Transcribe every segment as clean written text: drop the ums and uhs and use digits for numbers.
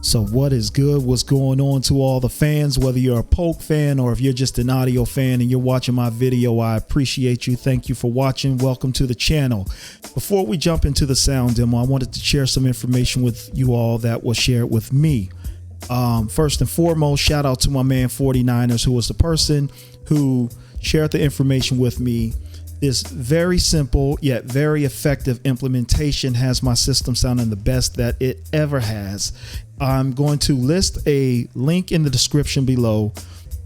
So what is good? What's going on to all the fans, whether you're a Polk fan or if you're just an audio fan and you're watching my video, I appreciate you. Thank you for watching. Welcome to the channel. Before we jump into the sound demo, I wanted to share some information with you all that was shared with me. First and foremost, shout out to my man 49ers, who was the person who shared the information with me. This very simple yet very effective implementation has my system sounding the best that it ever has. I'm going to list a link in the description below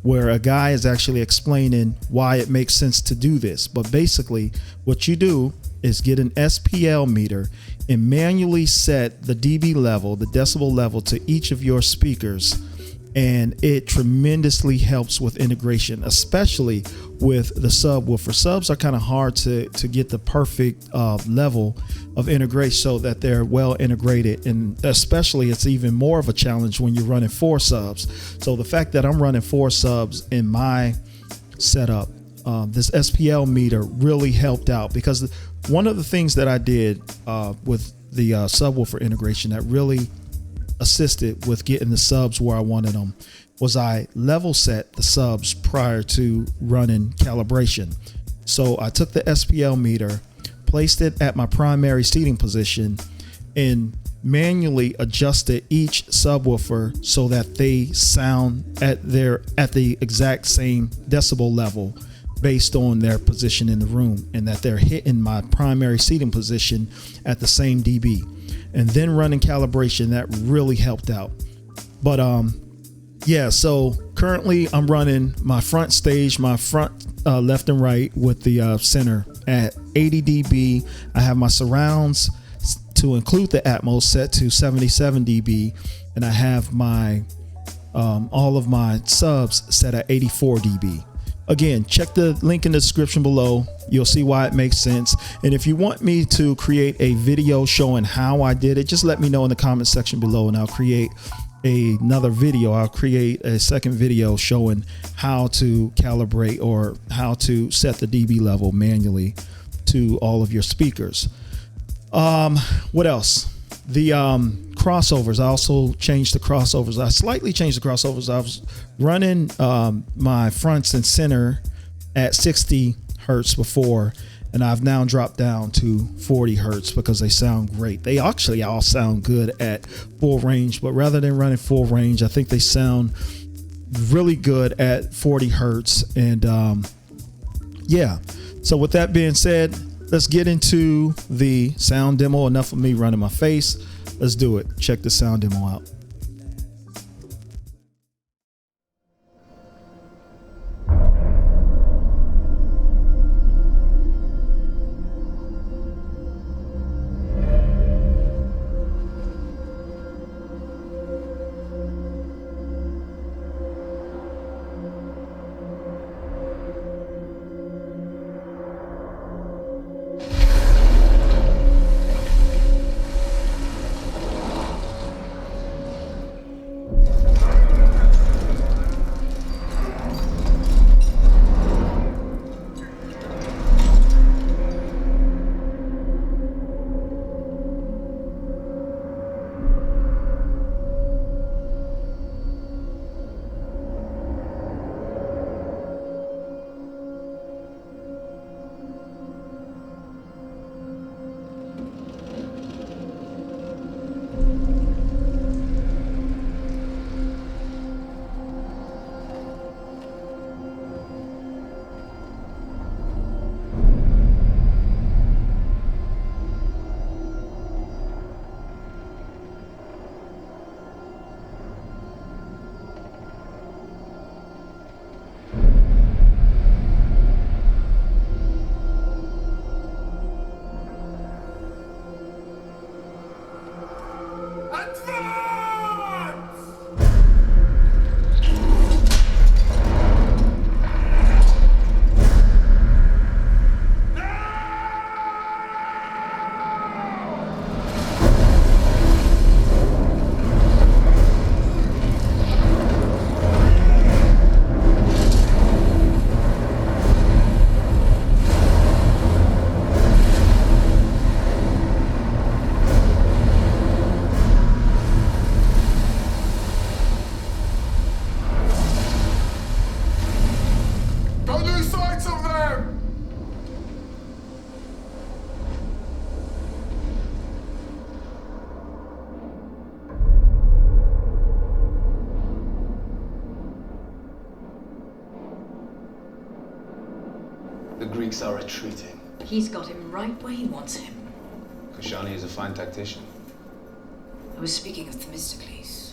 where a guy is actually explaining why it makes sense to do this. But basically what you do is get an SPL meter and manually set the dB level, the decibel level, to each of your speakers. And it tremendously helps with integration, especially with the subwoofer. Subs are kind of hard to get the perfect level of integration so that they're well integrated, and especially it's even more of a challenge when you're running 4 subs. So the fact that I'm running 4 subs in my setup, this SPL meter really helped out, because one of the things that I did with the subwoofer integration that really assisted with getting the subs where I wanted them was I level set the subs prior to running calibration. So I took the SPL meter, placed it at my primary seating position, and manually adjusted each subwoofer so that they sound at the exact same decibel level based on their position in the room, and that they're hitting my primary seating position at the same dB. And then running calibration, that really helped out. But yeah, so currently I'm running my front stage, my front left and right with the center at 80 dB. I have my surrounds, to include the ATMOS, set to 77 dB, and I have my all of my subs set at 84 dB. Again, check the link in the description below. You'll see why it makes sense. And if you want me to create a video showing how I did it, just let me know in the comment section below, and I'll create another video. I'll create a second video showing how to calibrate or how to set the dB level manually to all of your speakers. What else? The crossovers, I also changed the crossovers. I slightly changed the crossovers. I was running my fronts and center at 60 hertz before, and I've now dropped down to 40 hertz because they sound great. They actually all sound good at full range, but rather than running full range, I think they sound really good at 40 hertz. And yeah, so with that being said, let's get into the sound demo. Enough of me running my face. Let's do it. Check the sound demo out. Greeks are retreating. He's got him right where he wants him. Kashani is a fine tactician. I was speaking of Themistocles.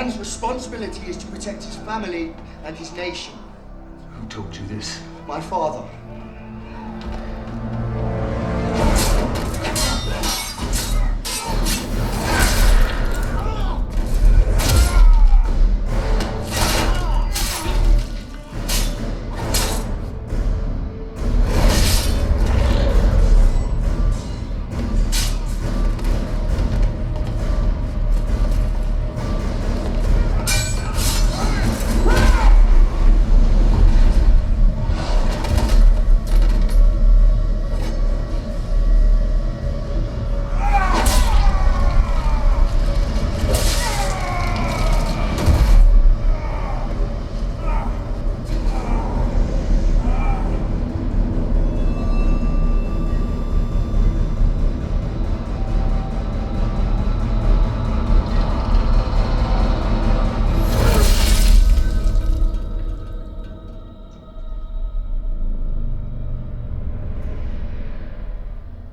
man's responsibility is to protect his family and his nation. Who told you this? My father.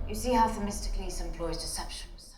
You see how Themistocles employs deceptions?